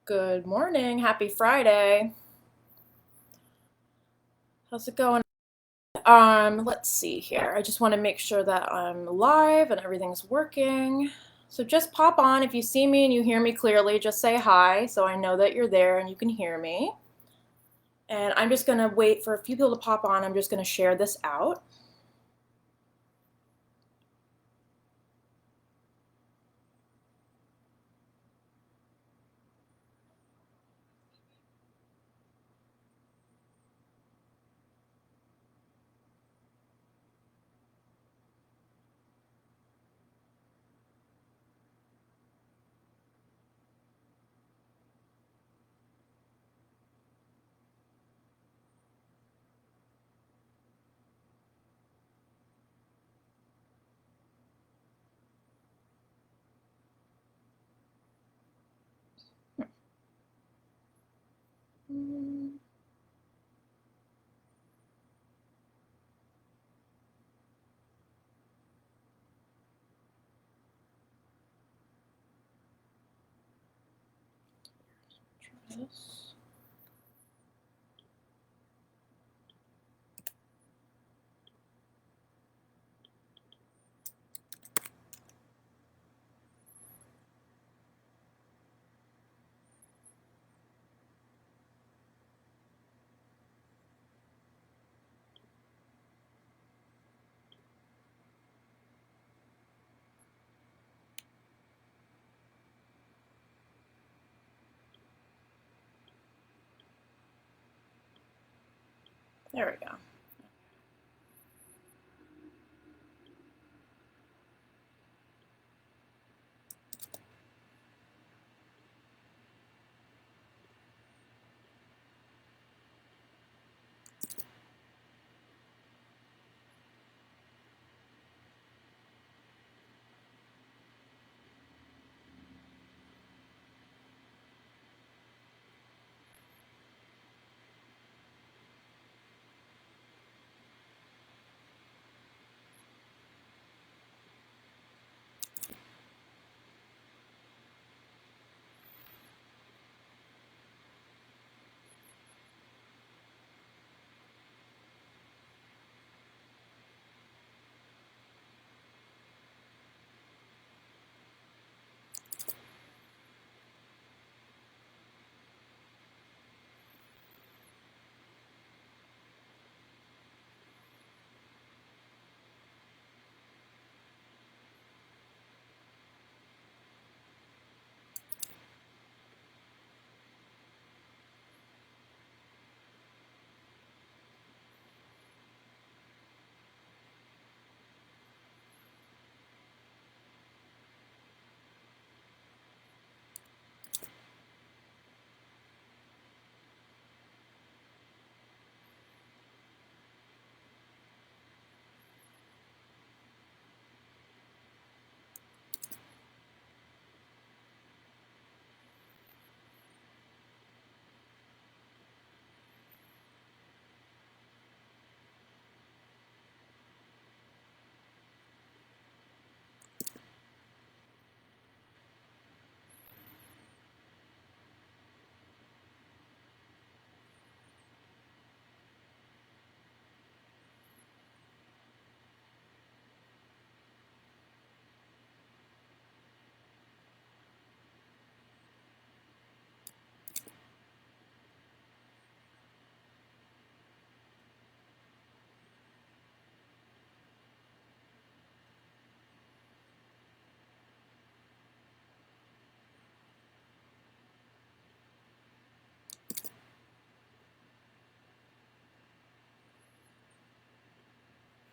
Good morning. Happy Friday. How's it going? Let's see here. I just want to make sure that I'm live and everything's working. So just pop on. If you see me and you hear me clearly, just say hi so I know that you're there and you can hear me. And I'm just going to wait for a few people to pop on. I'm just going to share this out. Try this. There we go.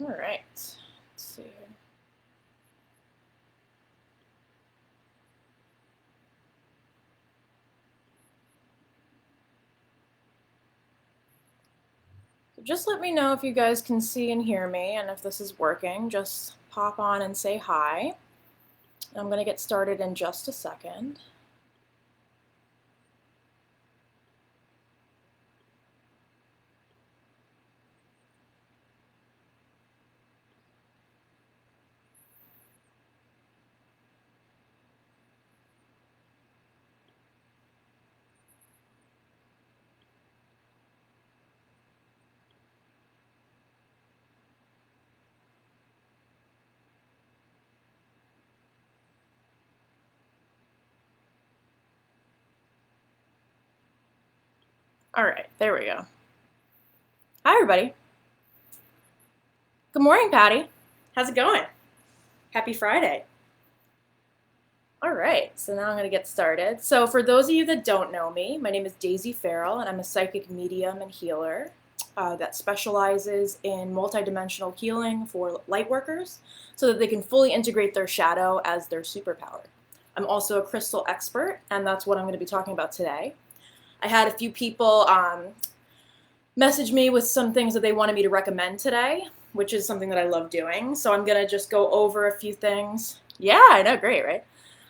All right. Let's see. Just let me know if you guys can see and hear me, and if this is working, just pop on and say hi. I'm going to get started in just a second. All right, there we go. Hi, everybody. Good morning, Patty. How's it going? Happy Friday. All right, so now I'm going to get started. So for those of you that don't know me, my name is Daisy Farrell, and I'm a psychic medium and healer that specializes in multidimensional healing for light workers so that they can fully integrate their shadow as their superpower. I'm also a crystal expert, and that's what I'm going to be talking about today. I had a few people message me with some things that they wanted me to recommend today, which is something that I love doing. So I'm going to just go over a few things. Yeah, I know, great, right?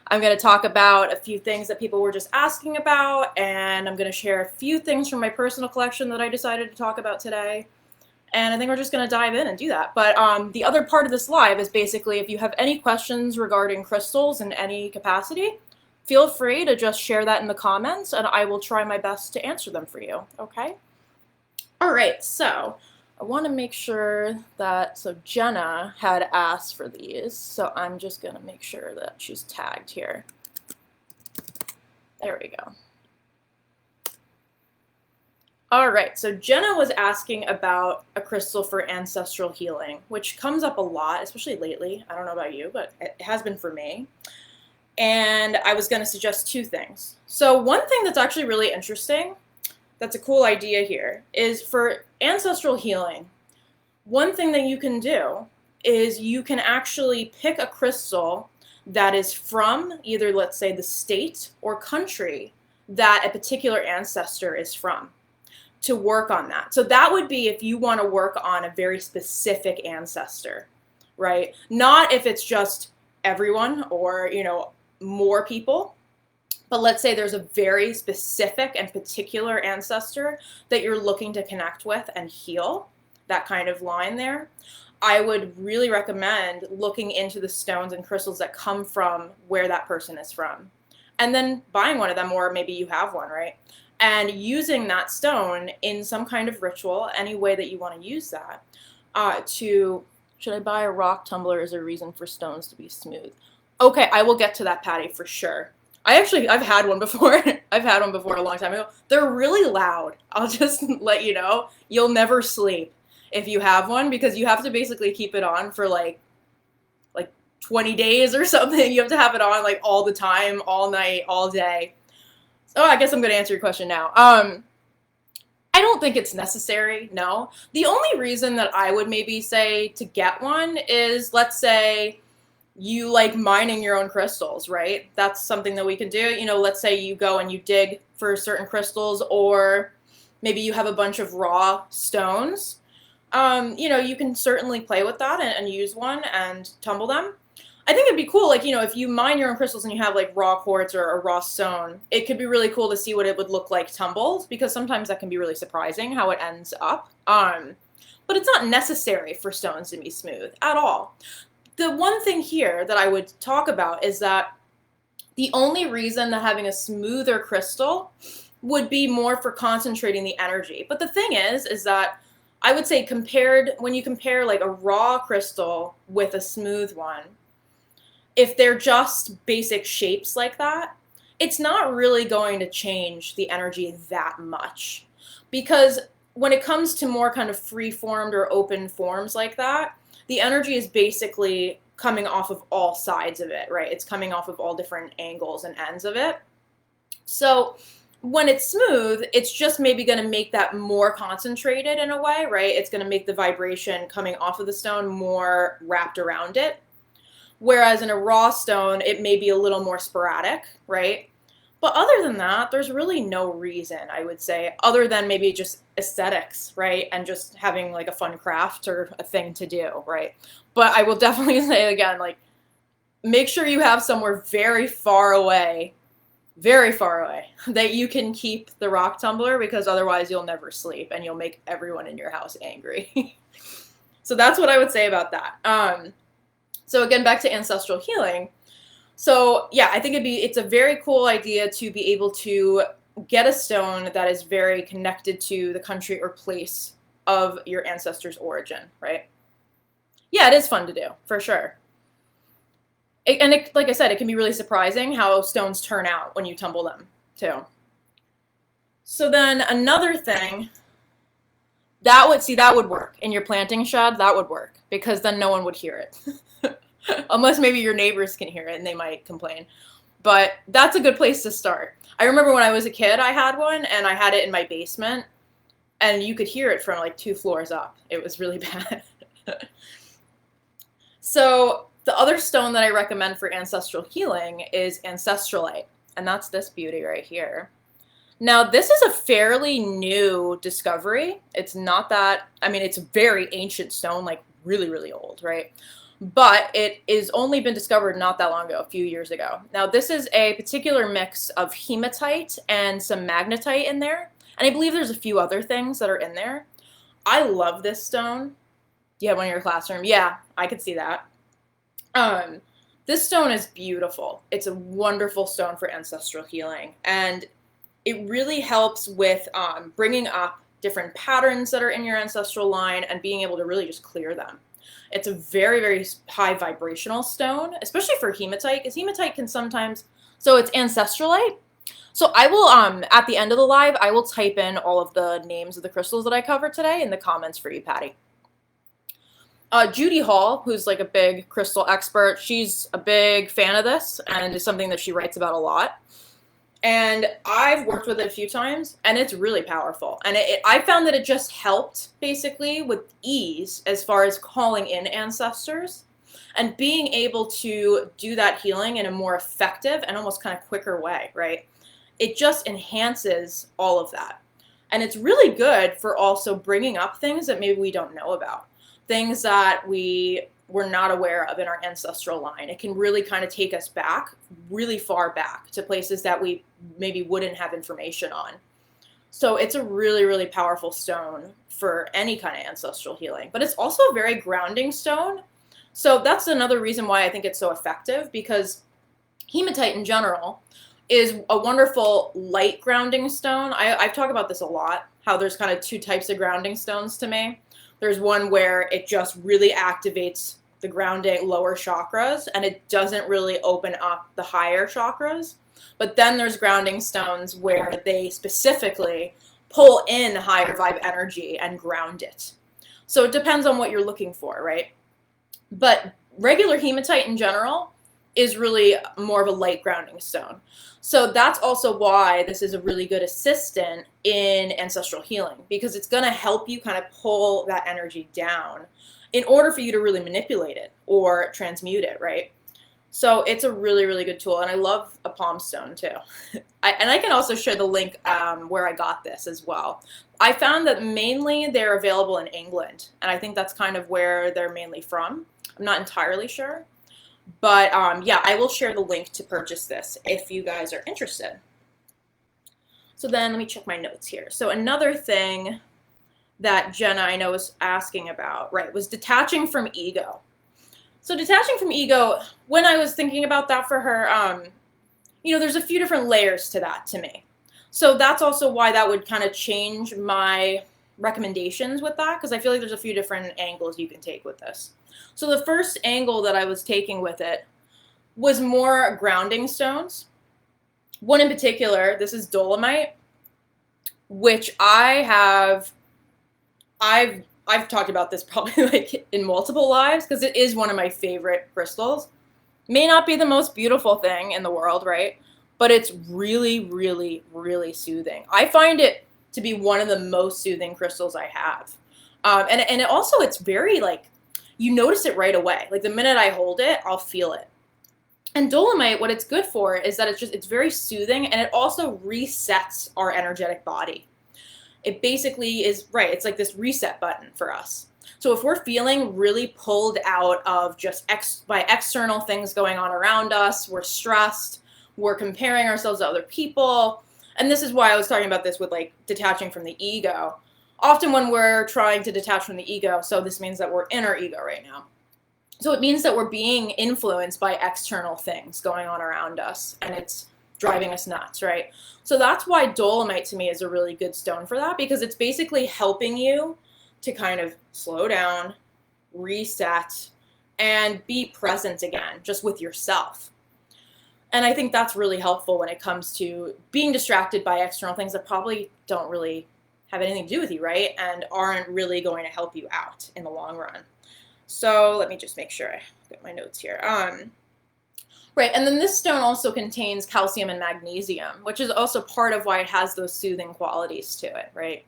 I'm going to talk about a few things that people were just asking about, and I'm going to share a few things from my personal collection that I decided to talk about today. And I think we're just going to dive in and do that. But the other part of this live is basically if you have any questions regarding crystals in any capacity, feel free to just share that in the comments, and I will try my best to answer them for you, okay? All right, so I want to make sure that, so Jenna had asked for these, so I'm just going to make sure that she's tagged here. There we go. All right, so Jenna was asking about a crystal for ancestral healing, which comes up a lot, especially lately. I don't know about you, but it has been for me. And I was going to suggest two things. So one thing that's actually really interesting, that's a cool idea here, is for ancestral healing, one thing that you can do is you can actually pick a crystal that is from either, let's say, the state or country that a particular ancestor is from to work on that. So that would be if you want to work on a very specific ancestor, right? Not if it's just everyone or, more people. But let's say there's a very specific and particular ancestor that you're looking to connect with and heal, that kind of line there. I would really recommend looking into the stones and crystals that come from where that person is from. And then buying one of them, or maybe you have one, right? And using that stone in some kind of ritual, any way that you want to use that, should I buy a rock tumbler as a reason for stones to be smooth? Okay, I will get to that, Patty, for sure. I've had one before. I've had one before a long time ago. They're really loud. I'll just let you know. You'll never sleep if you have one because you have to basically keep it on for like 20 days or something. You have to have it on like all the time, all night, all day. So I guess I'm going to answer your question now. I don't think it's necessary, no. The only reason that I would maybe say to get one is, let's say you like mining your own crystals, right? That's something that we can do. Let's say you go and you dig for certain crystals, or maybe you have a bunch of raw stones. You can certainly play with that and use one and tumble them. I think it'd be cool, if you mine your own crystals and you have like raw quartz or a raw stone, it could be really cool to see what it would look like tumbled, because sometimes that can be really surprising how it ends up. But it's not necessary for stones to be smooth at all. The one thing here that I would talk about is that the only reason that having a smoother crystal would be more for concentrating the energy. But the thing is that I would say when you compare like a raw crystal with a smooth one, if they're just basic shapes like that, it's not really going to change the energy that much. Because when it comes to more kind of free-formed or open forms like that, the energy is basically coming off of all sides of it, right? It's coming off of all different angles and ends of it. So when it's smooth, it's just maybe going to make that more concentrated in a way, right? It's going to make the vibration coming off of the stone more wrapped around it. Whereas in a raw stone, it may be a little more sporadic, right? But other than that, there's really no reason, I would say, other than maybe just aesthetics, right? And just having like a fun craft or a thing to do, right? But I will definitely say again, make sure you have somewhere very far away that you can keep the rock tumbler, because otherwise you'll never sleep and you'll make everyone in your house angry. So that's what I would say about that. So again, back to ancestral healing. So yeah, I think it's a very cool idea to be able to get a stone that is very connected to the country or place of your ancestor's origin, right? Yeah, it is fun to do, for sure. Like I said, it can be really surprising how stones turn out when you tumble them, too. So then another thing, that would work. In your planting shed, that would work, because then no one would hear it. Unless maybe your neighbors can hear it and they might complain. But that's a good place to start. I remember when I was a kid, I had one, and I had it in my basement, and you could hear it from like 2 floors up. It was really bad. So the other stone that I recommend for ancestral healing is Ancestralite, and that's this beauty right here. Now, this is a fairly new discovery. It's not that, I mean, it's a very ancient stone, like really, really old, right? But it is only been discovered not that long ago, a few years ago. Now, this is a particular mix of hematite and some magnetite in there. And I believe there's a few other things that are in there. I love this stone. Do you have one in your classroom? Yeah, I could see that. This stone is beautiful. It's a wonderful stone for ancestral healing. And it really helps with bringing up different patterns that are in your ancestral line and being able to really just clear them. It's a very, very high vibrational stone, especially for hematite, because hematite can sometimes, so it's Ancestralite. So I will, at the end of the live, I will type in all of the names of the crystals that I covered today in the comments for you, Patty. Judy Hall, who's like a big crystal expert, she's a big fan of this, and it's something that she writes about a lot. And I've worked with it a few times, and it's really powerful. And I found that it just helped, basically, with ease as far as calling in ancestors and being able to do that healing in a more effective and almost kind of quicker way, right? It just enhances all of that. And it's really good for also bringing up things that maybe we don't know about, things that we were not aware of in our ancestral line. It can really kind of take us back, really far back, to places that we maybe wouldn't have information on. So it's a really, really powerful stone for any kind of ancestral healing. But it's also a very grounding stone. So that's another reason why I think it's so effective, because hematite in general is a wonderful light grounding stone. I've talked about this a lot, how there's kind of 2 types of grounding stones to me. There's one where it just really activates the grounding lower chakras, and it doesn't really open up the higher chakras. But then there's grounding stones where they specifically pull in higher vibe energy and ground it. So it depends on what you're looking for, right? But regular hematite in general is really more of a light grounding stone. So that's also why this is a really good assistant in ancestral healing, because it's going to help you kind of pull that energy down in order for you to really manipulate it or transmute it, right? So it's a really, really good tool. And I love a palm stone too. And I can also share the link where I got this as well. I found that mainly they're available in England, and I think that's kind of where they're mainly from. I'm not entirely sure. But yeah, I will share the link to purchase this if you guys are interested. So then let me check my notes here. So another thing that Jenna, I know, was asking about, right, was detaching from ego. So detaching from ego, when I was thinking about that for her, you know, there's a few different layers to that to me. So that's also why that would kind of change my recommendations with that, because I feel like there's a few different angles you can take with this. So the first angle that I was taking with it was more grounding stones. One in particular, this is Dolomite, which I've talked about this probably like in multiple lives, because it is one of my favorite crystals. May not be the most beautiful thing in the world, right? But it's really, really, really soothing. I find it to be one of the most soothing crystals I have. And it also, it's very like, you notice it right away. Like the minute I hold it, I'll feel it. And Dolomite, what it's good for is that it's very soothing, and it also resets our energetic body. It basically is, right, it's like this reset button for us. So if we're feeling really pulled out of just by external things going on around us, we're stressed, we're comparing ourselves to other people, and this is why I was talking about this with like detaching from the ego. Often when we're trying to detach from the ego, so this means that we're in our ego right now. So it means that we're being influenced by external things going on around us, and it's driving us nuts, right? So that's why Dolomite to me is a really good stone for that, because it's basically helping you to kind of slow down, reset, and be present again, just with yourself. And I think that's really helpful when it comes to being distracted by external things that probably don't really have anything to do with you, right? And aren't really going to help you out in the long run. So let me just make sure I get my notes here. Right, and then this stone also contains calcium and magnesium, which is also part of why it has those soothing qualities to it, right?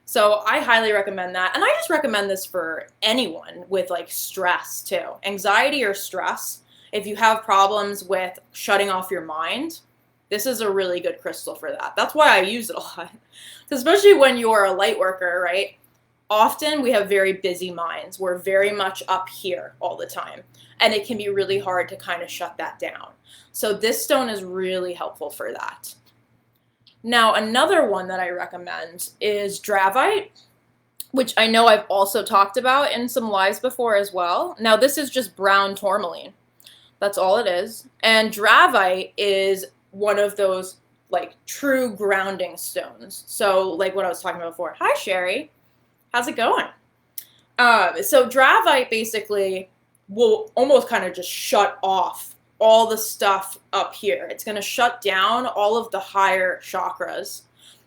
So I highly recommend that. And I just recommend this for anyone with like stress too. Anxiety or stress, if you have problems with shutting off your mind, this is a really good crystal for that. That's why I use it a lot. Especially when you're a light worker, right? Often we have very busy minds. We're very much up here all the time. And it can be really hard to kind of shut that down. So this stone is really helpful for that. Now, another one that I recommend is Dravite, which I know I've also talked about in some lives before as well. Now, this is just brown tourmaline. That's all it is. And Dravite is one of those like true grounding stones. So like what I was talking about before. Hi, Sherry. How's it going? So Dravite basically will almost kind of just shut off all the stuff up here. It's going to shut down all of the higher chakras,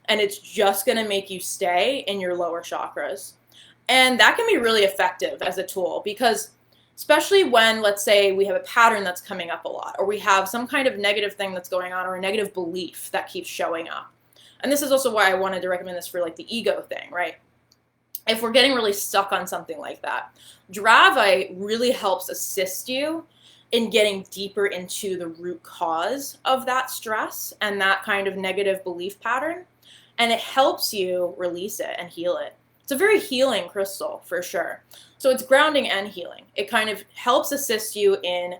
and it's just going to make you stay in your lower chakras. And that can be really effective as a tool because especially when, let's say, we have a pattern that's coming up a lot, or we have some kind of negative thing that's going on, or a negative belief that keeps showing up. And this is also why I wanted to recommend this for like the ego thing, right? If we're getting really stuck on something like that, Dravite really helps assist you in getting deeper into the root cause of that stress and that kind of negative belief pattern. And it helps you release it and heal it. It's a very healing crystal for sure. So it's grounding and healing. It kind of helps assist you in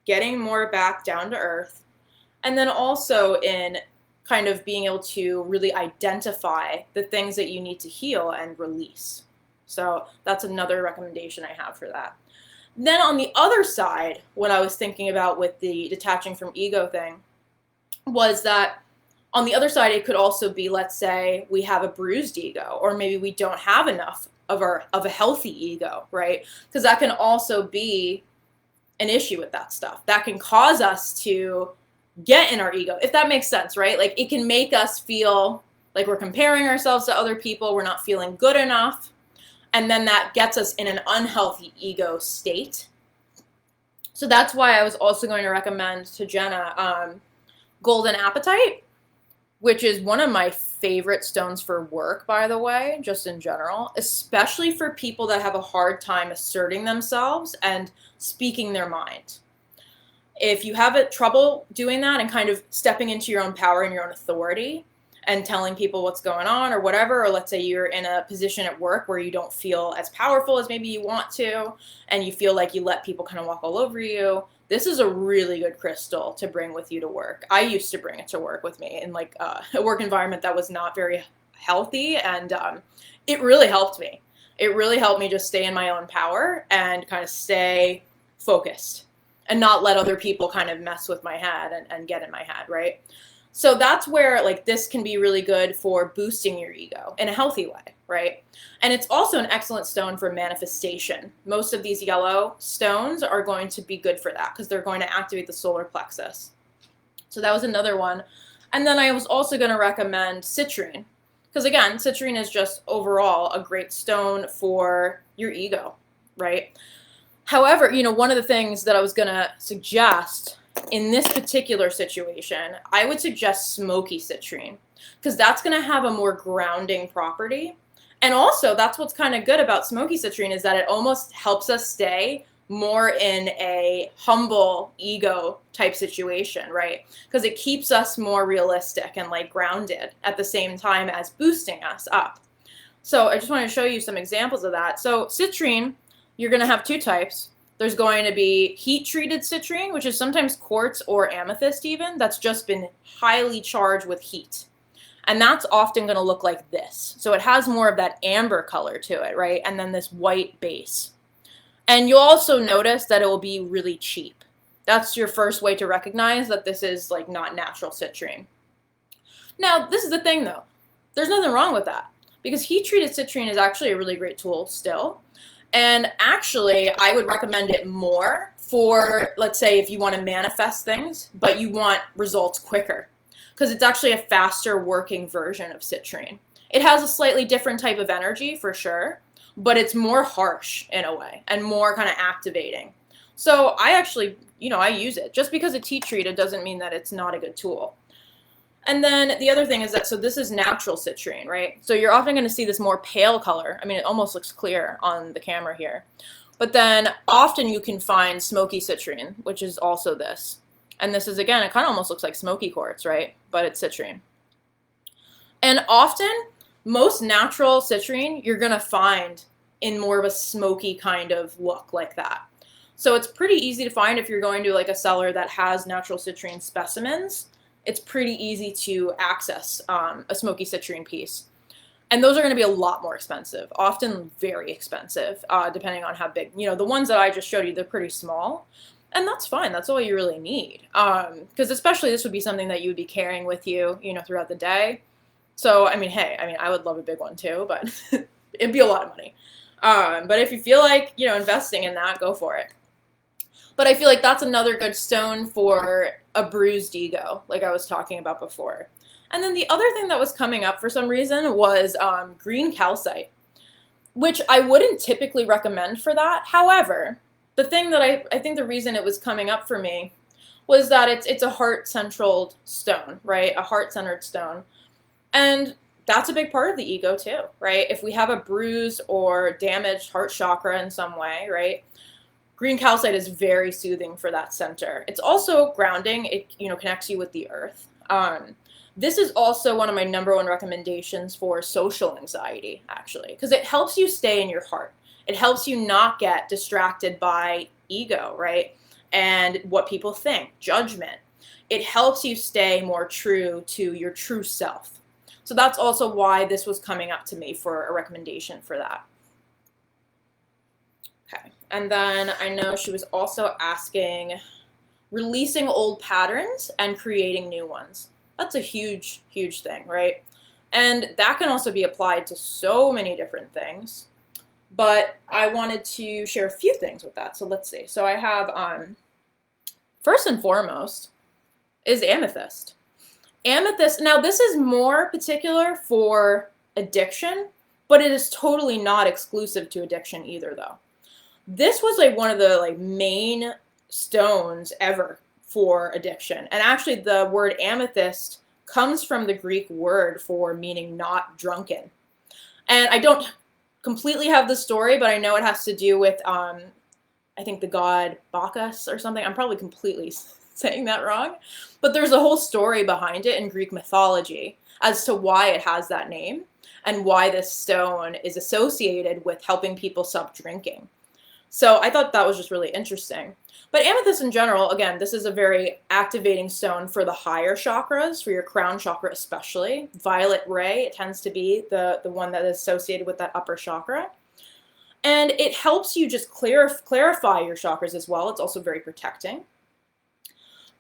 getting more back down to earth, and then also in kind of being able to really identify the things that you need to heal and release. So that's another recommendation I have for that. Then on the other side, what I was thinking about with the detaching from ego thing was that on the other side, it could also be, let's say we have a bruised ego, or maybe we don't have enough of a healthy ego, right? Because that can also be an issue with that stuff. That can cause us to get in our ego, if that makes sense, right? Like it can make us feel like we're comparing ourselves to other people, we're not feeling good enough, and then that gets us in an unhealthy ego state. So that's why I was also going to recommend to Jenna Golden Apatite, which is one of my favorite stones for work, by the way, just in general, especially for people that have a hard time asserting themselves and speaking their mind. If you have trouble doing that and kind of stepping into your own power and your own authority and telling people what's going on or whatever, or let's say you're in a position at work where you don't feel as powerful as maybe you want to, and you feel like you let people kind of walk all over you, this is a really good crystal to bring with you to work. I used to bring it to work with me in like a work environment that was not very healthy, and it really helped me. It really helped me just stay in my own power and kind of stay focused and not let other people kind of mess with my head and get in my head, right? So that's where like this can be really good for boosting your ego in a healthy way, right? And it's also an excellent stone for manifestation. Most of these yellow stones are going to be good for that because they're going to activate the solar plexus. So that was another one. And then I was also going to recommend citrine because again, citrine is just overall a great stone for your ego, right? However, you know, one of the things that I was going to suggest in this particular situation, I would suggest Smoky Citrine because that's going to have a more grounding property. And also, that's what's kind of good about Smoky Citrine is that it almost helps us stay more in a humble ego type situation, right? Because it keeps us more realistic and like grounded at the same time as boosting us up. So I just want to show you some examples of that. So citrine, you're going to have two types. There's going to be heat-treated citrine, which is sometimes quartz or amethyst even, that's just been highly charged with heat. And that's often going to look like this. So it has more of that amber color to it, right? And then this white base. And you'll also notice that it will be really cheap. That's your first way to recognize that this is like not natural citrine. Now, this is the thing though. There's nothing wrong with that because heat-treated citrine is actually a really great tool still. And actually, I would recommend it more for, let's say, if you want to manifest things, but you want results quicker, because it's actually a faster working version of citrine. It has a slightly different type of energy for sure, but it's more harsh in a way and more kind of activating. So I actually, I use it. Just because it's heat treated doesn't mean that it's not a good tool. And then the other thing is that, so this is natural citrine, right? So you're often going to see this more pale color. I mean, it almost looks clear on the camera here. But then often you can find smoky citrine, which is also this. And this is, again, it kind of almost looks like smoky quartz, right? But it's citrine. And often, most natural citrine you're going to find in more of a smoky kind of look like that. So it's pretty easy to find if you're going to like a seller that has natural citrine specimens. It's pretty easy to access a smoky citrine piece. And those are going to be a lot more expensive, often very expensive, depending on how big. The ones that I just showed you, they're pretty small. And that's fine. That's all you really need. Because especially this would be something that you would be carrying with you, throughout the day. So, hey, I would love a big one too, but it'd be a lot of money. But if you feel like, investing in that, go for it. But I feel like that's another good stone for a bruised ego, like I was talking about before. And then the other thing that was coming up for some reason was green calcite, which I wouldn't typically recommend for that. However, the thing that I think the reason it was coming up for me was that it's a heart-centered stone, right? A heart-centered stone. And that's a big part of the ego too, right? If we have a bruised or damaged heart chakra in some way, right? Green calcite is very soothing for that center. It's also grounding. It connects you with the earth. This is also one of my #1 recommendations for social anxiety, actually, because it helps you stay in your heart. It helps you not get distracted by ego, right? And what people think, judgment. It helps you stay more true to your true self. So that's also why this was coming up to me for a recommendation for that. Okay. And then I know she was also asking releasing old patterns and creating new ones. That's a huge, huge thing, right? And that can also be applied to so many different things. But I wanted to share a few things with that. So let's see. So I have, first and foremost, is amethyst. Amethyst, now this is more particular for addiction, but it is totally not exclusive to addiction either, though. This was like one of the main stones ever for addiction. And actually the word amethyst comes from the Greek word for meaning not drunken. And I don't completely have the story, but I know it has to do with, I think the god Bacchus or something. I'm probably completely saying that wrong. But there's a whole story behind it in Greek mythology as to why it has that name and why this stone is associated with helping people stop drinking. So I thought that was just really interesting. But amethyst in general, again, this is a very activating stone for the higher chakras, for your crown chakra especially. Violet ray, it tends to be the one that is associated with that upper chakra. And it helps you just clarify your chakras as well. It's also very protecting.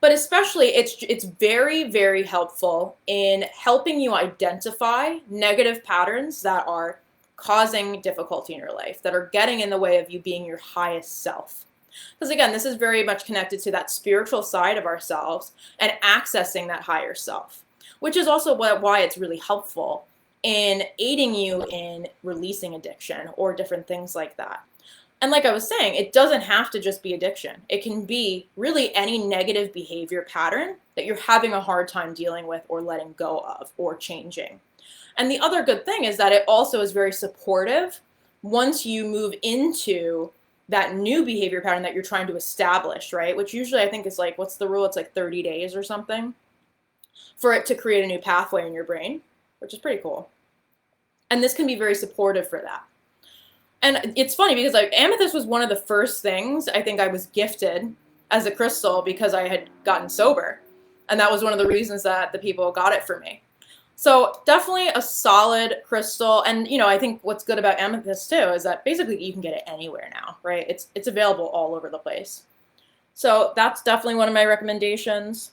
But especially, it's very, very helpful in helping you identify negative patterns that are causing difficulty in your life, that are getting in the way of you being your highest self. Because again, this is very much connected to that spiritual side of ourselves and accessing that higher self, which is also why it's really helpful in aiding you in releasing addiction or different things like that. And like I was saying, it doesn't have to just be addiction. It can be really any negative behavior pattern that you're having a hard time dealing with or letting go of or changing. And the other good thing is that it also is very supportive once you move into that new behavior pattern that you're trying to establish, right? Which usually I think is like, what's the rule? It's like 30 days or something for it to create a new pathway in your brain, which is pretty cool. And this can be very supportive for that. And it's funny because amethyst was one of the first things I think I was gifted as a crystal because I had gotten sober. And that was one of the reasons that the people got it for me. So definitely a solid crystal. And, I think what's good about amethyst too is that basically you can get it anywhere now, right? It's available all over the place. So that's definitely one of my recommendations.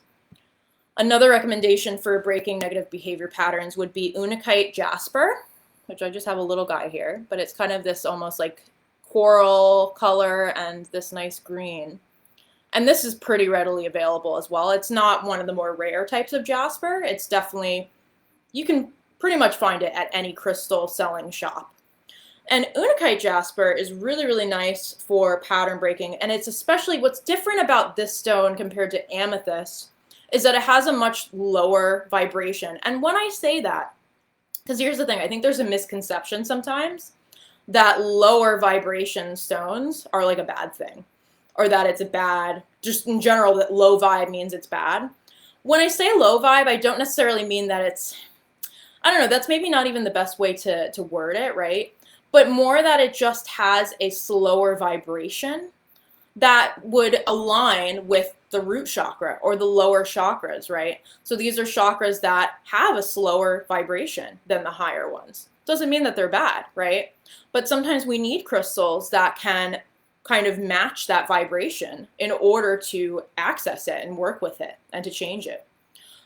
Another recommendation for breaking negative behavior patterns would be Unakite Jasper, which I just have a little guy here, but it's kind of this almost like coral color and this nice green. And this is pretty readily available as well. It's not one of the more rare types of jasper. It's definitely, you can pretty much find it at any crystal selling shop. And Unakite jasper is really, really nice for pattern breaking. And it's especially, what's different about this stone compared to amethyst is that it has a much lower vibration. And when I say that, because here's the thing, I think there's a misconception sometimes that lower vibration stones are like a bad thing, or that it's a bad, just in general, that low vibe means it's bad. When I say low vibe, I don't necessarily mean that it's, I don't know, that's maybe not even the best way to word it, right? But more that it just has a slower vibration that would align with the root chakra or the lower chakras, right? So these are chakras that have a slower vibration than the higher ones. Doesn't mean that they're bad, right? But sometimes we need crystals that can kind of match that vibration in order to access it and work with it and to change it.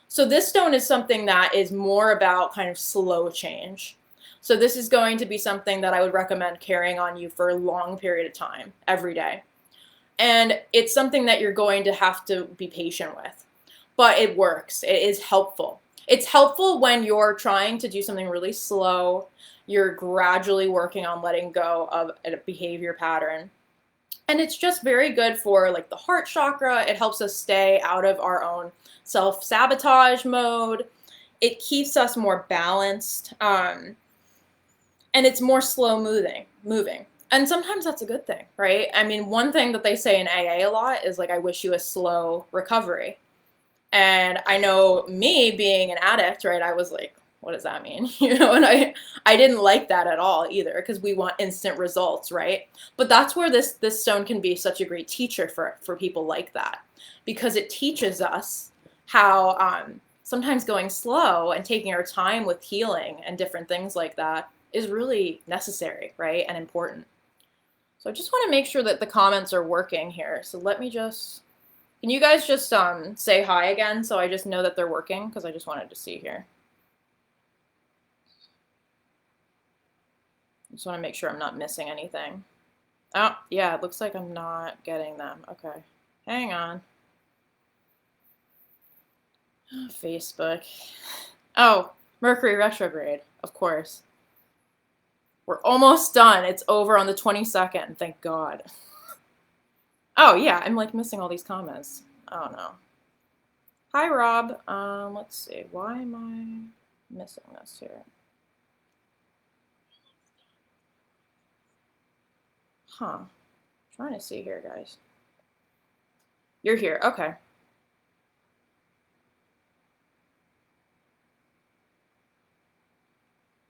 So this stone is something that is more about kind of slow change. So this is going to be something that I would recommend carrying on you for a long period of time, every day. And it's something that you're going to have to be patient with. But it works. It is helpful. It's helpful when you're trying to do something really slow. You're gradually working on letting go of a behavior pattern. And it's just very good for like the heart chakra. It helps us stay out of our own self-sabotage mode. It keeps us more balanced. And it's more slow moving. And sometimes that's a good thing, right? I mean, one thing that they say in AA a lot is like, I wish you a slow recovery. And I know me being an addict, right? I was like, what does that mean? You know, and I didn't like that at all either, because we want instant results, right? But that's where this stone can be such a great teacher for people like that, because it teaches us how sometimes going slow and taking our time with healing and different things like that is really necessary, right? And important. So I just want to make sure that the comments are working here. So let me just, can you guys just say hi again so I just know that they're working? Because I just wanted to see here. I just want to make sure I'm not missing anything. Oh, yeah, it looks like I'm not getting them. Okay, hang on. Oh, Facebook. Oh, Mercury retrograde, of course. We're almost done. It's over on the 22nd, thank God. Oh, yeah, I'm like missing all these comments. Oh, no. Hi, Rob. Let's see. Why am I missing this here? Huh. Trying to see here, guys. You're here. Okay.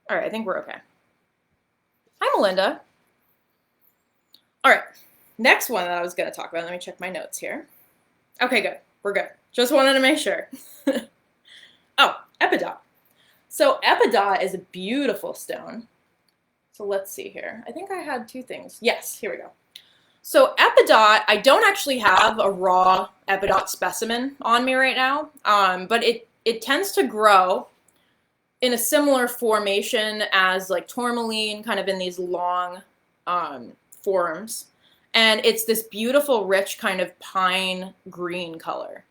All right, I think we're okay. Hi, Melinda. All right, next one that I was going to talk about. Let me check my notes here. Okay, good. We're good. Just wanted to make sure. Oh, Epidot. So Epidot is a beautiful stone. So let's see here. I think I had two things. Yes, here we go. So Epidot, I don't actually have a raw Epidot specimen on me right now, but it tends to grow in a similar formation as like tourmaline, kind of in these long forms. And it's this beautiful, rich kind of pine green color.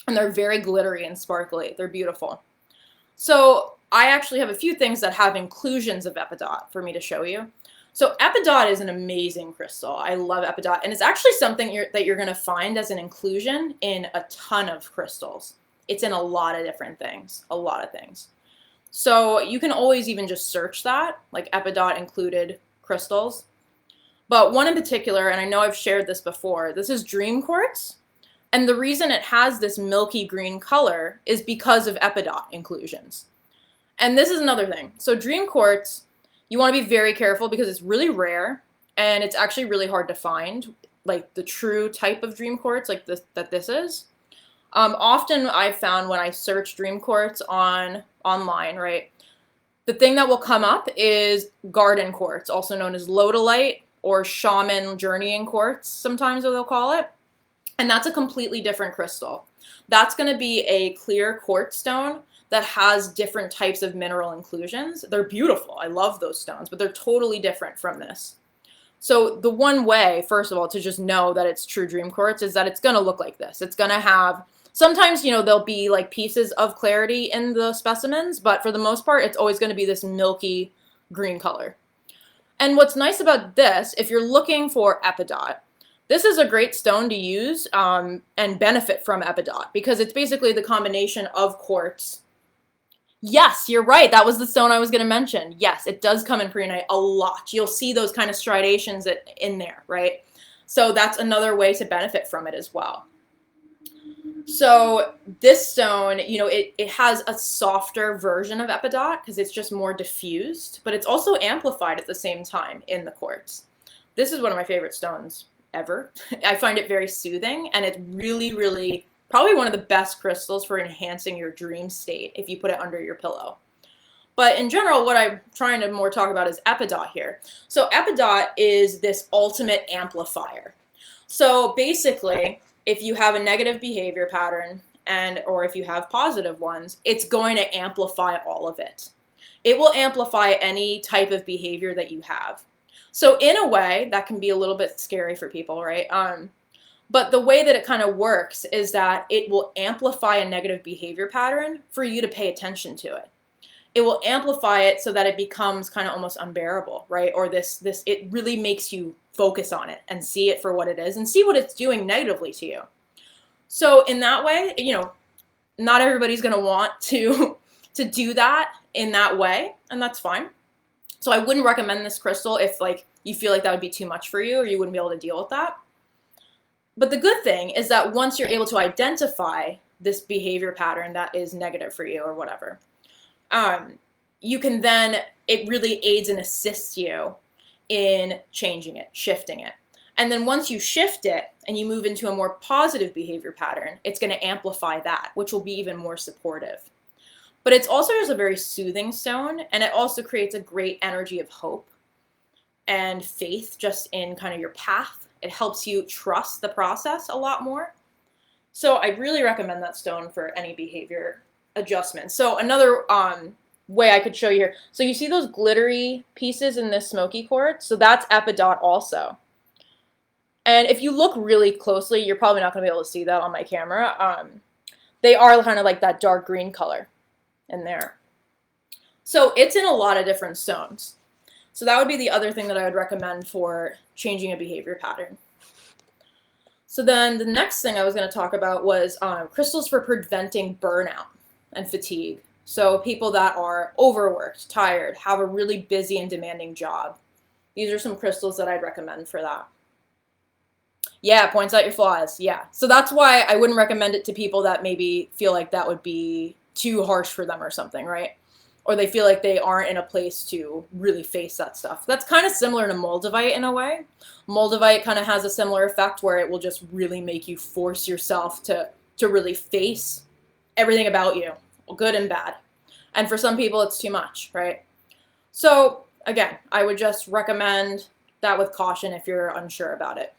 And they're very glittery and sparkly. They're beautiful. So I actually have a few things that have inclusions of Epidot for me to show you. So Epidot is an amazing crystal. I love Epidot. And it's actually something that you're going to find as an inclusion in a ton of crystals. It's in a lot of different things, a lot of things. So you can always even just search that, like Epidot included crystals. But one in particular, and I know I've shared this before, this is Dream Quartz. And the reason it has this milky green color is because of Epidot inclusions. And this is another thing. So Dream Quartz, you want to be very careful because it's really rare and it's actually really hard to find, like the true type of Dream Quartz like this is. Often I've found when I search Dream Quartz online, right, the thing that will come up is Garden Quartz, also known as Lodolite or Shaman Journeying Quartz, sometimes they'll call it. And that's a completely different crystal. That's going to be a clear quartz stone that has different types of mineral inclusions. They're beautiful. I love those stones, but they're totally different from this. So the one way, first of all, to just know that it's true dream quartz is that it's going to look like this. It's going to have, sometimes, you know, there'll be like pieces of clarity in the specimens, but for the most part, it's always going to be this milky green color. And what's nice about this, if you're looking for Epidot, this is a great stone to use and benefit from Epidot because it's basically the combination of quartz. Yes, you're right. That was the stone I was going to mention. Yes, it does come in prehnite a lot. You'll see those kind of striations in there, right? So that's another way to benefit from it as well. So this stone, you know, it has a softer version of Epidot because it's just more diffused, but it's also amplified at the same time in the quartz. This is one of my favorite stones ever. I find it very soothing, and it's really, really probably one of the best crystals for enhancing your dream state if you put it under your pillow. But in general, what I'm trying to more talk about is Epidot here. So Epidot is this ultimate amplifier. So basically, if you have a negative behavior pattern or if you have positive ones, it's going to amplify all of it. It will amplify any type of behavior that you have. So in a way, that can be a little bit scary for people, right? But the way that it kind of works is that it will amplify a negative behavior pattern for you to pay attention to it. It will amplify it so that it becomes kind of almost unbearable, right? Or it really makes you focus on it and see it for what it is and see what it's doing negatively to you. So in that way, you know, not everybody's going to want to do that in that way, and that's fine. So I wouldn't recommend this crystal if like you feel like that would be too much for you or you wouldn't be able to deal with that. But the good thing is that once you're able to identify this behavior pattern that is negative for you or whatever, you can then, it really aids and assists you in changing it, shifting it. And then once you shift it and you move into a more positive behavior pattern, it's going to amplify that, which will be even more supportive. But it's also just a very soothing stone, and it also creates a great energy of hope and faith just in kind of your path. It helps you trust the process a lot more. So I really recommend that stone for any behavior adjustment. So another way I could show you here. So you see those glittery pieces in this smoky quartz? So that's Epidot also. And if you look really closely, you're probably not going to be able to see that on my camera. They are kind of like that dark green color in there. So it's in a lot of different stones. So that would be the other thing that I would recommend for changing a behavior pattern. So then the next thing I was going to talk about was crystals for preventing burnout and fatigue. So people that are overworked, tired, have a really busy and demanding job. These are some crystals that I'd recommend for that. Yeah, points out your flaws. Yeah. So that's why I wouldn't recommend it to people that maybe feel like that would be too harsh for them or something, right? Or they feel like they aren't in a place to really face that stuff. That's kind of similar to Moldavite in a way. Moldavite kind of has a similar effect where it will just really make you force yourself to really face everything about you, good and bad. And for some people, it's too much, right? So again, I would just recommend that with caution if you're unsure about it.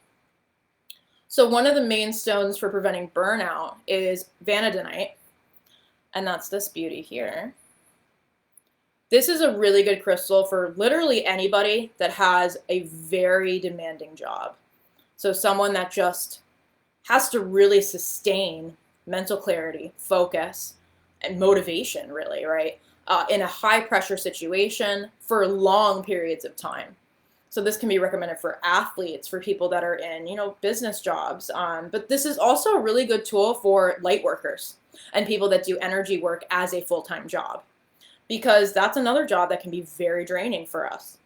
So one of the main stones for preventing burnout is vanadinite, and that's this beauty here. This is a really good crystal for literally anybody that has a very demanding job. So someone that just has to really sustain mental clarity, focus, and motivation, really, right? In a high pressure situation for long periods of time. So this can be recommended for athletes, for people that are in, business jobs. But this is also a really good tool for light workers and people that do energy work as a full-time job, because that's another job that can be very draining for us.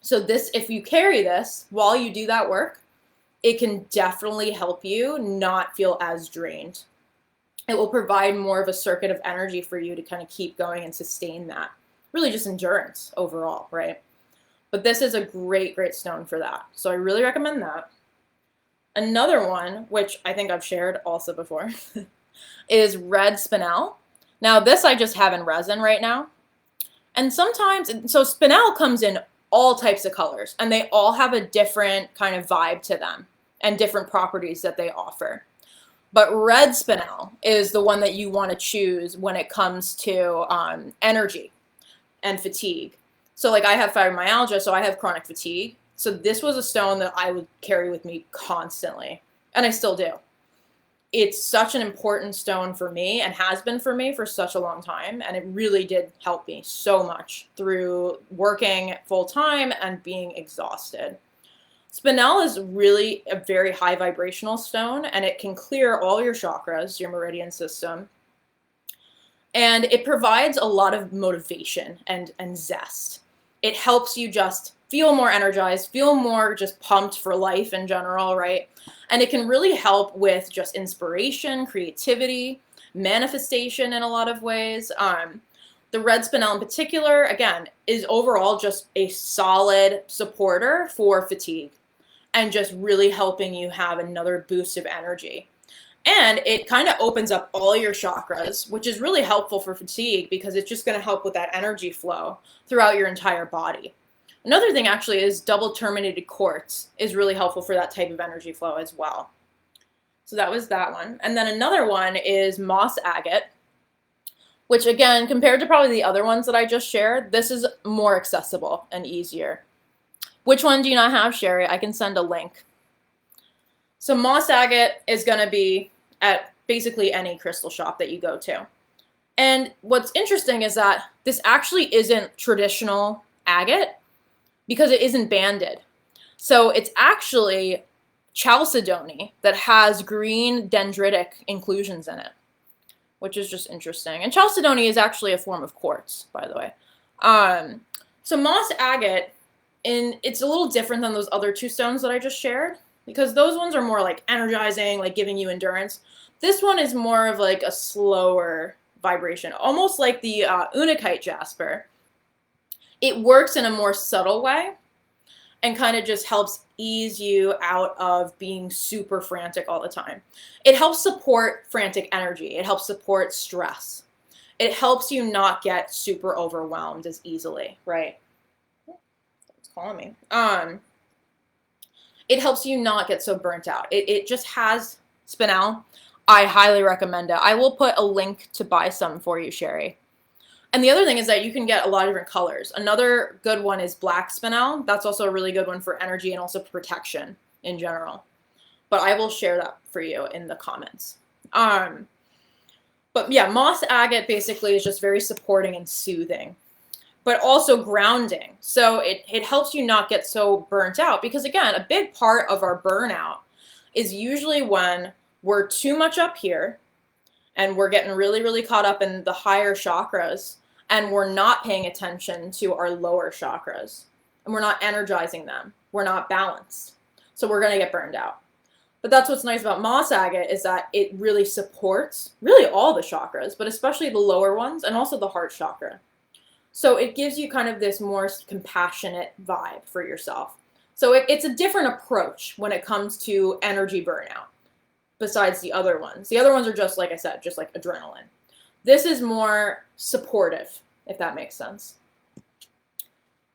So this, if you carry this while you do that work, it can definitely help you not feel as drained. It will provide more of a circuit of energy for you to kind of keep going and sustain that. Really just endurance overall, right? But this is a great, great stone for that. So I really recommend that. Another one, which I think I've shared also before, is red Spinel. Now this I just have in resin right now. And sometimes, so Spinel comes in all types of colors, and they all have a different kind of vibe to them and different properties that they offer. But red Spinel is the one that you want to choose when it comes to energy and fatigue. So like I have fibromyalgia, so I have chronic fatigue. So this was a stone that I would carry with me constantly, and I still do. It's such an important stone for me and has been for me for such a long time, and it really did help me so much through working full time and being exhausted. Spinel is really a very high vibrational stone, and it can clear all your chakras, your meridian system, and it provides a lot of motivation and zest. It helps you just feel more energized, feel more just pumped for life in general, right? And it can really help with just inspiration, creativity, manifestation in a lot of ways. The red spinel in particular, again, is overall just a solid supporter for fatigue and just really helping you have another boost of energy. And it kind of opens up all your chakras, which is really helpful for fatigue because it's just going to help with that energy flow throughout your entire body. Another thing actually is double terminated quartz is really helpful for that type of energy flow as well. So that was that one. And then another one is moss agate, which again, compared to probably the other ones that I just shared, this is more accessible and easier. Which one do you not have, Sherry? I can send a link. So moss agate is going to be at basically any crystal shop that you go to. And what's interesting is that this actually isn't traditional agate because it isn't banded. So it's actually chalcedony that has green dendritic inclusions in it, which is just interesting. And chalcedony is actually a form of quartz, by the way. So moss agate, it's a little different than those other two stones that I just shared, because those ones are more like energizing, like giving you endurance. This one is more of like a slower vibration, almost like the unakite jasper. It works in a more subtle way and kind of just helps ease you out of being super frantic all the time. It helps support frantic energy. It helps support stress. It helps you not get super overwhelmed as easily, right? It's calling me. It helps you not get so burnt out. It just has Spinel. I highly recommend it. I will put a link to buy some for you, Sherry. And the other thing is that you can get a lot of different colors. Another good one is black spinel. That's also a really good one for energy and also protection in general. But I will share that for you in the comments. But yeah, moss agate basically is just very supporting and soothing, but also grounding. So it helps you not get so burnt out, because again, a big part of our burnout is usually when we're too much up here and we're getting really, really caught up in the higher chakras, and we're not paying attention to our lower chakras, and we're not energizing them. We're not balanced. So we're going to get burned out. But that's what's nice about moss agate, is that it really supports really all the chakras, but especially the lower ones and also the heart chakra. So it gives you kind of this more compassionate vibe for yourself. So it's a different approach when it comes to energy burnout besides the other ones. The other ones are just, like I said, just like adrenaline. This is more supportive, if that makes sense.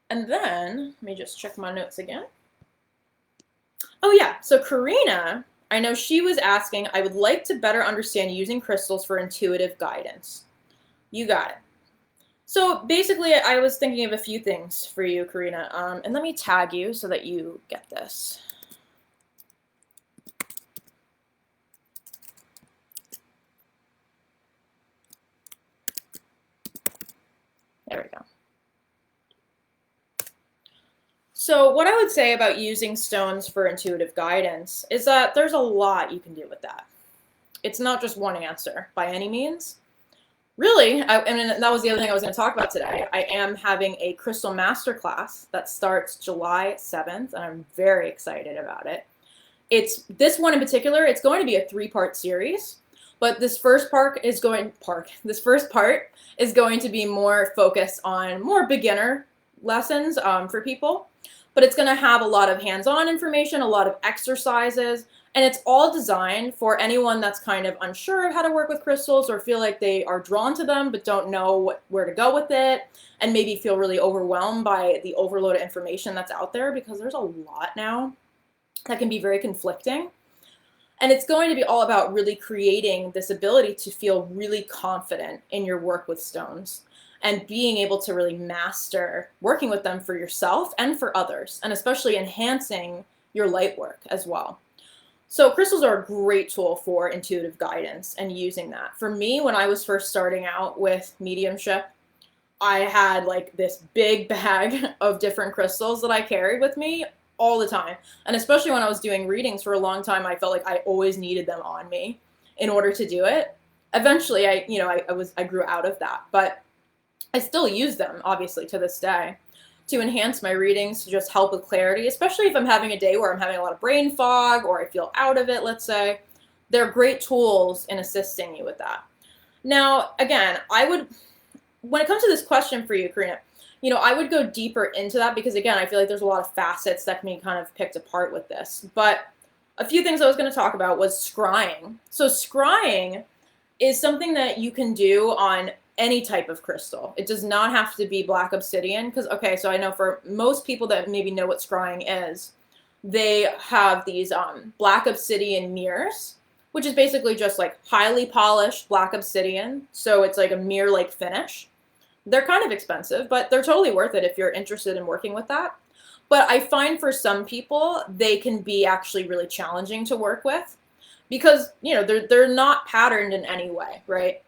And then, let me just check my notes again. Oh yeah, so Karina, I know she was asking, I would like to better understand using crystals for intuitive guidance. You got it. So basically, I was thinking of a few things for you, Karina. And let me tag you so that you get this. There we go. So what I would say about using stones for intuitive guidance is that there's a lot you can do with that. It's not just one answer by any means. Really, and that was the other thing I was going to talk about today. I am having a crystal masterclass that starts July 7th, and I'm very excited about it. It's this one in particular. It's going to be a 3-part series, but this first part is going to be more focused on more beginner lessons for people. But it's going to have a lot of hands-on information, a lot of exercises, and it's all designed for anyone that's kind of unsure of how to work with crystals or feel like they are drawn to them but don't know where to go with it, and maybe feel really overwhelmed by the overload of information that's out there, because there's a lot now that can be very conflicting. And it's going to be all about really creating this ability to feel really confident in your work with stones and being able to really master working with them for yourself and for others, and especially enhancing your light work as well. So crystals are a great tool for intuitive guidance and using that. For me, when I was first starting out with mediumship, I had like this big bag of different crystals that I carried with me all the time. And especially when I was doing readings for a long time, I felt like I always needed them on me in order to do it. Eventually, I grew out of that, but I still use them, obviously, to this day to enhance my readings, to just help with clarity, especially if I'm having a day where I'm having a lot of brain fog or I feel out of it, let's say. They're great tools in assisting you with that. Now, again, when it comes to this question for you, Karina, I would go deeper into that because, again, I feel like there's a lot of facets that can be kind of picked apart with this. But a few things I was going to talk about was scrying. So scrying is something that you can do on any type of crystal. It does not have to be black obsidian because, okay, so I know for most people that maybe know what scrying is, they have these black obsidian mirrors, which is basically just like highly polished black obsidian. So it's like a mirror-like finish. They're kind of expensive, but they're totally worth it if you're interested in working with that. But I find for some people, they can be actually really challenging to work with because, they're not patterned in any way, right?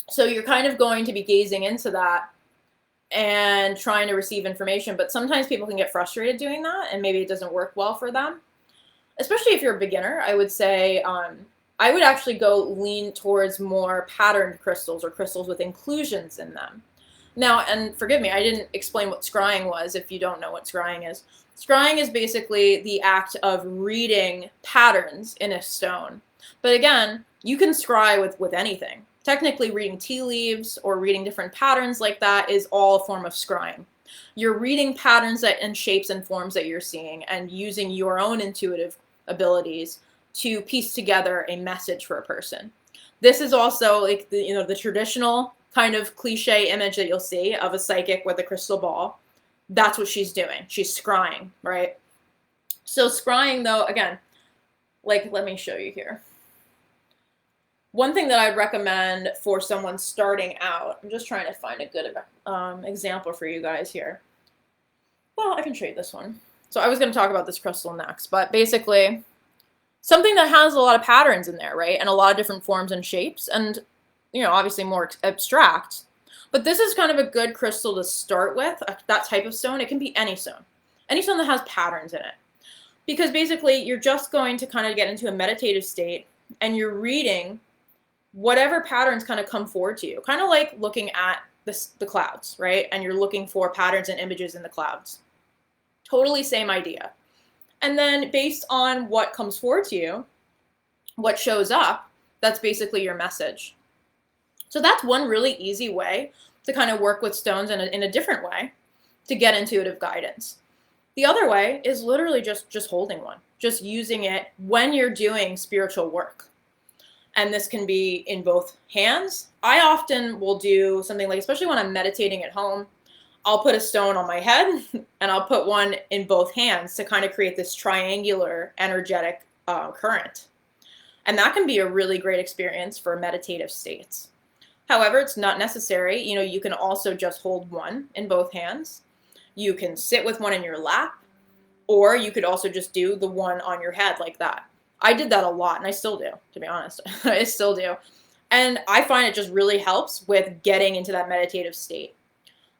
So you're kind of going to be gazing into that and trying to receive information, but sometimes people can get frustrated doing that and maybe it doesn't work well for them. Especially if you're a beginner, I would say I would actually go lean towards more patterned crystals or crystals with inclusions in them. Now, and forgive me, I didn't explain what scrying was if you don't know what scrying is. Scrying is basically the act of reading patterns in a stone. But again, you can scry with anything. Technically, reading tea leaves or reading different patterns like that is all a form of scrying. You're reading patterns and shapes and forms that you're seeing and using your own intuitive abilities to piece together a message for a person. This is also like the traditional kind of cliche image that you'll see of a psychic with a crystal ball. That's what she's doing. She's scrying, right? So scrying, though, again, like let me show you here. One thing that I'd recommend for someone starting out, I'm just trying to find a good example for you guys here. Well, I can show you this one. So I was going to talk about this crystal next, but basically something that has a lot of patterns in there, right? And a lot of different forms and shapes and, obviously more abstract. But this is kind of a good crystal to start with, that type of stone. It can be any stone that has patterns in it. Because basically you're just going to kind of get into a meditative state and you're reading whatever patterns kind of come forward to you. Kind of like looking at the clouds, right? And you're looking for patterns and images in the clouds. Totally same idea. And then based on what comes forward to you, what shows up, that's basically your message. So that's one really easy way to kind of work with stones in a different way to get intuitive guidance. The other way is literally just holding one, just using it when you're doing spiritual work. And this can be in both hands. I often will do something like, especially when I'm meditating at home, I'll put a stone on my head and I'll put one in both hands to kind of create this triangular energetic current. And that can be a really great experience for meditative states. However, it's not necessary. You can also just hold one in both hands. You can sit with one in your lap, or you could also just do the one on your head like that. I did that a lot, and I still do, to be honest. I still do. And I find it just really helps with getting into that meditative state.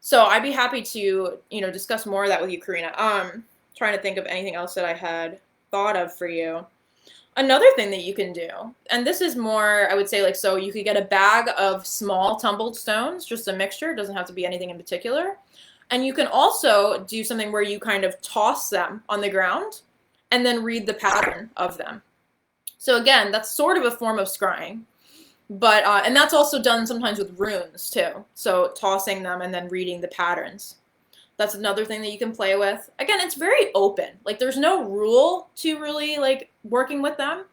So I'd be happy to, discuss more of that with you, Karina. Trying to think of anything else that I had thought of for you. Another thing that you can do, and this is more, I would say, like, so you could get a bag of small tumbled stones, just a mixture. It doesn't have to be anything in particular. And you can also do something where you kind of toss them on the ground and then read the pattern of them. So again, that's sort of a form of scrying, but and that's also done sometimes with runes too. So tossing them and then reading the patterns. That's another thing that you can play with. Again, it's very open. Like there's no rule to really like working with them,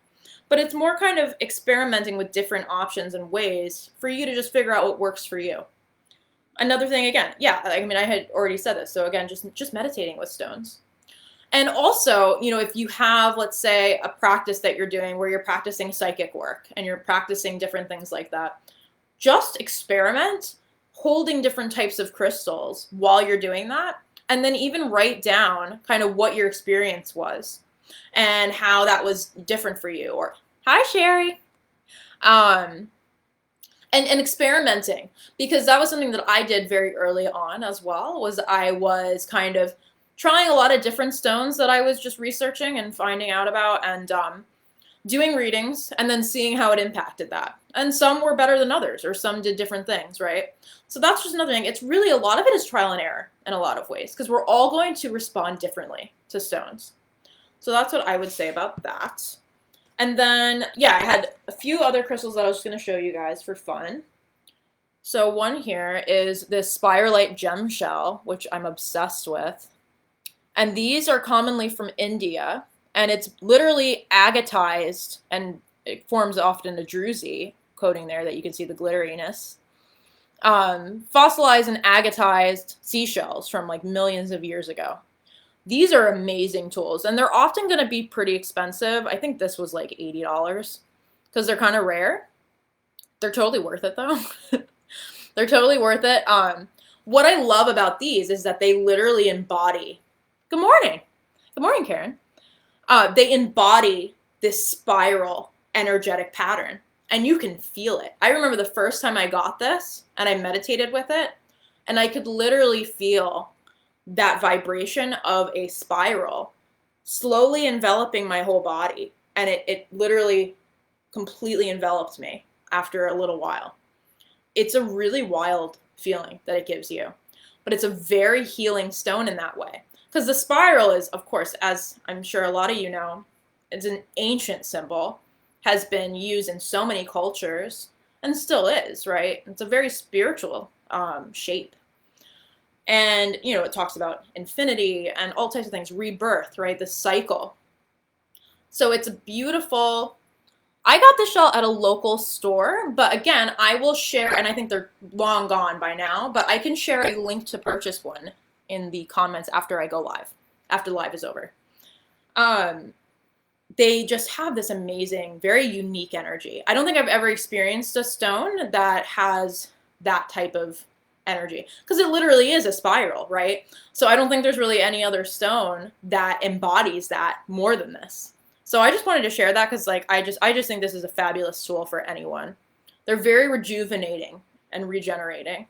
but it's more kind of experimenting with different options and ways for you to just figure out what works for you. Another thing, again, yeah, I mean, I had already said this. So again, just meditating with stones. And also, if you have, let's say, a practice that you're doing where you're practicing psychic work and you're practicing different things like that, just experiment holding different types of crystals while you're doing that, and then even write down kind of what your experience was and how that was different for you. Or, hi, Sherry. And experimenting, because that was something that I did very early on as well, was I was kind of trying a lot of different stones that I was just researching and finding out about, and doing readings and then seeing how it impacted that. And some were better than others, or some did different things, right? So that's just another thing. It's really, a lot of it is trial and error in a lot of ways, because we're all going to respond differently to stones. So that's what I would say about that. And then, yeah, I had a few other crystals that I was just going to show you guys for fun. So one here is this Spiralite Gem Shell, which I'm obsessed with. And these are commonly from India, and it's literally agatized, and it forms often a druzy coating there that you can see the glitteriness. Fossilized and agatized seashells from like millions of years ago. These are amazing tools, and they're often going to be pretty expensive. I think this was like $80 because they're kind of rare. They're totally worth it, though. They're totally worth it. What I love about these is that they literally embody. Good morning. Good morning, Karen. They embody this spiral energetic pattern, and you can feel it. I remember the first time I got this, and I meditated with it, and I could literally feel that vibration of a spiral slowly enveloping my whole body. And it literally completely enveloped me after a little while. It's a really wild feeling that it gives you, but it's a very healing stone in that way. Because the spiral is, of course, as I'm sure a lot of you know, it's an ancient symbol, has been used in so many cultures, and still is, right? It's a very spiritual shape. And, you know, it talks about infinity and all types of things, rebirth, right? The cycle. So it's a beautiful, I got this shell at a local store, but again, I will share, and I think they're long gone by now, but I can share a link to purchase one in the comments after I go live, after live is over. They just have this amazing, very unique energy. I don't think I've ever experienced a stone that has that type of energy, because it literally is a spiral, right? So I don't think there's really any other stone that embodies that more than this. So I just wanted to share that, because like I just think this is a fabulous tool for anyone. They're very rejuvenating and regenerating,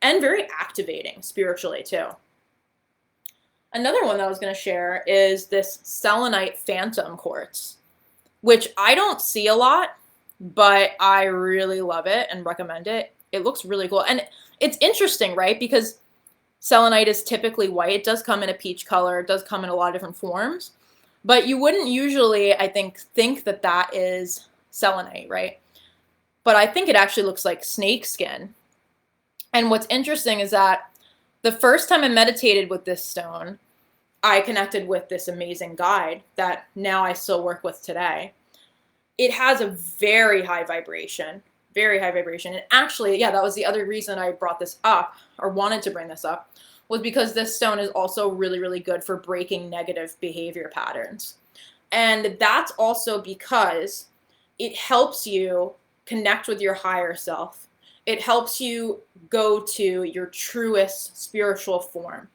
and very activating spiritually too. Another one that I was going to share is this Selenite Phantom Quartz, which I don't see a lot, but I really love it and recommend it. It looks really cool. And it's interesting, right? Because selenite is typically white. It does come in a peach color. It does come in a lot of different forms. But you wouldn't usually, I think that that is selenite, right? But I think it actually looks like snake skin. And what's interesting is that the first time I meditated with this stone, I connected with this amazing guide that now I still work with today. It has a very high vibration, very high vibration. And actually, yeah, that was the other reason I brought this up, or wanted to bring this up, was because this stone is also really, really good for breaking negative behavior patterns. And that's also because it helps you connect with your higher self. It helps you go to your truest spiritual form.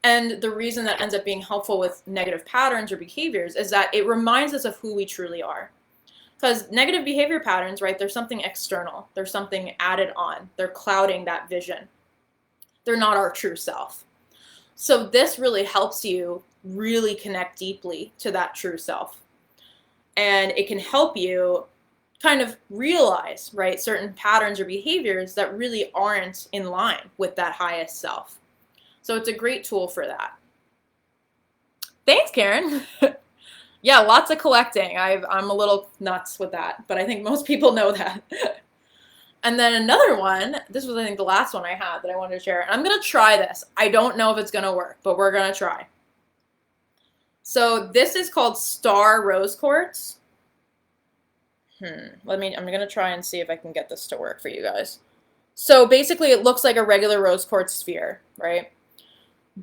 And the reason that ends up being helpful with negative patterns or behaviors is that it reminds us of who we truly are. Because negative behavior patterns, right, there's something external. There's something added on. They're clouding that vision. They're not our true self. So this really helps you really connect deeply to that true self. And it can help you kind of realize, right, certain patterns or behaviors that really aren't in line with that highest self. So it's a great tool for that. Thanks, Karen. Yeah, lots of collecting. I'm a little nuts with that, but I think most people know that. And then another one, this was I think the last one I had that I wanted to share. And I'm going to try this. I don't know if it's going to work, but we're going to try. So this is called Star Rose Quartz. I'm going to try and see if I can get this to work for you guys. So basically it looks like a regular rose quartz sphere, right?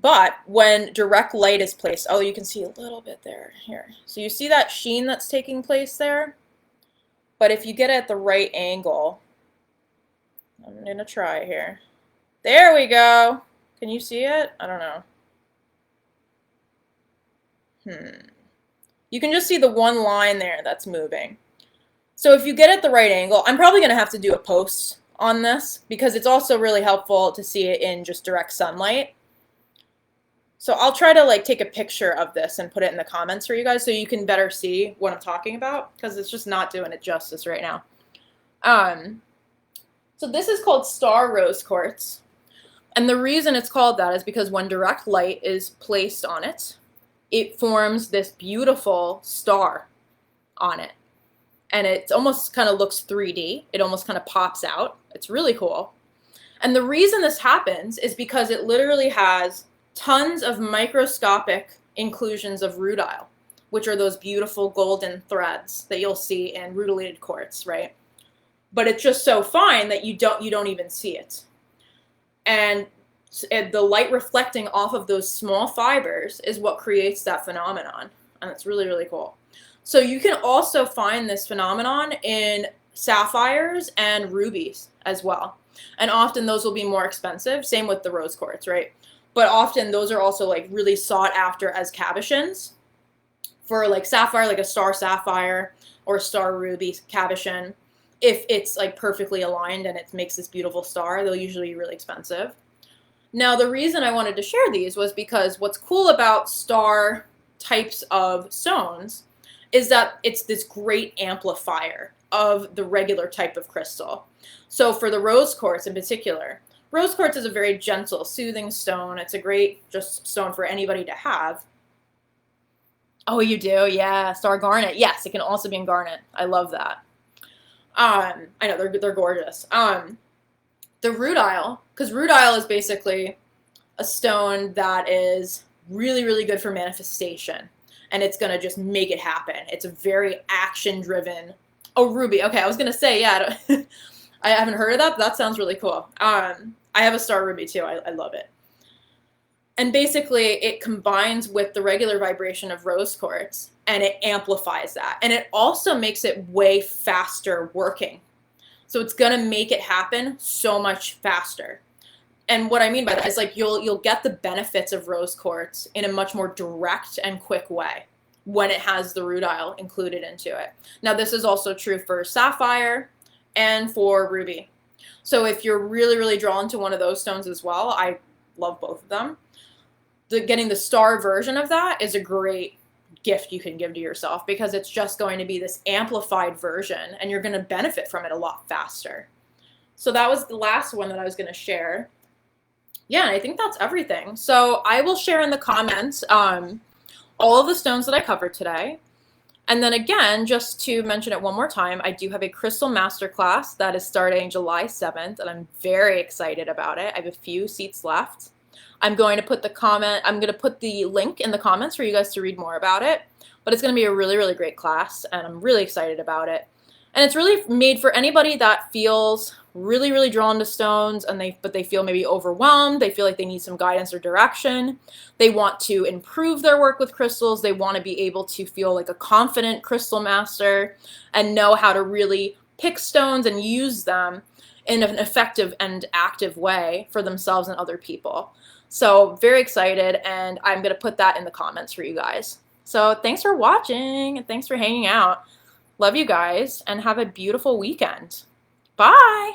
But when direct light is placed, oh, you can see a little bit there, here. So you see that sheen that's taking place there? But if you get it at the right angle, I'm going to try here. There we go. Can you see it? I don't know. You can just see the one line there that's moving. So if you get it the right angle, I'm probably going to have to do a post on this because it's also really helpful to see it in just direct sunlight. So I'll try to like take a picture of this and put it in the comments for you guys so you can better see what I'm talking about because it's just not doing it justice right now. So this is called star rose quartz. And the reason it's called that is because when direct light is placed on it, it forms this beautiful star on it. And it almost kind of looks 3D. It almost kind of pops out. It's really cool. And the reason this happens is because it literally has tons of microscopic inclusions of rutile, which are those beautiful golden threads that you'll see in rutilated quartz, right? But it's just so fine that you don't even see it. And the light reflecting off of those small fibers is what creates that phenomenon. And it's really, really cool. So you can also find this phenomenon in sapphires and rubies as well. And often those will be more expensive. Same with the rose quartz, right? But often those are also like really sought after as cabochons. For like sapphire, like a star sapphire or a star ruby cabochon, if it's like perfectly aligned and it makes this beautiful star, they'll usually be really expensive. Now, the reason I wanted to share these was because what's cool about star types of stones is that it's this great amplifier of the regular type of crystal. So for the rose quartz in particular, rose quartz is a very gentle, soothing stone. It's a great just stone for anybody to have. Oh, you do? Yeah, star garnet. Yes, it can also be in garnet. I love that. I know they're gorgeous. The rutile, because rutile is basically a stone that is really, really good for manifestation, and it's gonna just make it happen. It's a very action-driven. Oh, ruby. Okay, I was gonna say, yeah, I haven't heard of that, but that sounds really cool. I have a star ruby too. I love it. And basically, it combines with the regular vibration of rose quartz, and it amplifies that. And it also makes it way faster working. So it's going to make it happen so much faster. And what I mean by that is like you'll get the benefits of rose quartz in a much more direct and quick way when it has the rutile included into it. Now, this is also true for sapphire and for ruby. So if you're really, really drawn to one of those stones as well, I love both of them. Getting the star version of that is a great gift you can give to yourself because it's just going to be this amplified version and you're going to benefit from it a lot faster. So that was the last one that I was going to share. Yeah, I think that's everything. So I will share in the comments all of the stones that I covered today. And then again, just to mention it one more time, I do have a crystal masterclass that is starting July 7th, and I'm very excited about it. I have a few seats left. I'm going to put the link in the comments for you guys to read more about it. But it's going to be a really, really great class, and I'm really excited about it. And it's really made for anybody that feels really, really drawn to stones, but they feel maybe overwhelmed. They feel like they need some guidance or direction. They want to improve their work with crystals. They want to be able to feel like a confident crystal master and know how to really pick stones and use them in an effective and active way for themselves and other people. So very excited, and I'm going to put that in the comments for you guys. So thanks for watching, and thanks for hanging out. Love you guys, and have a beautiful weekend. Bye!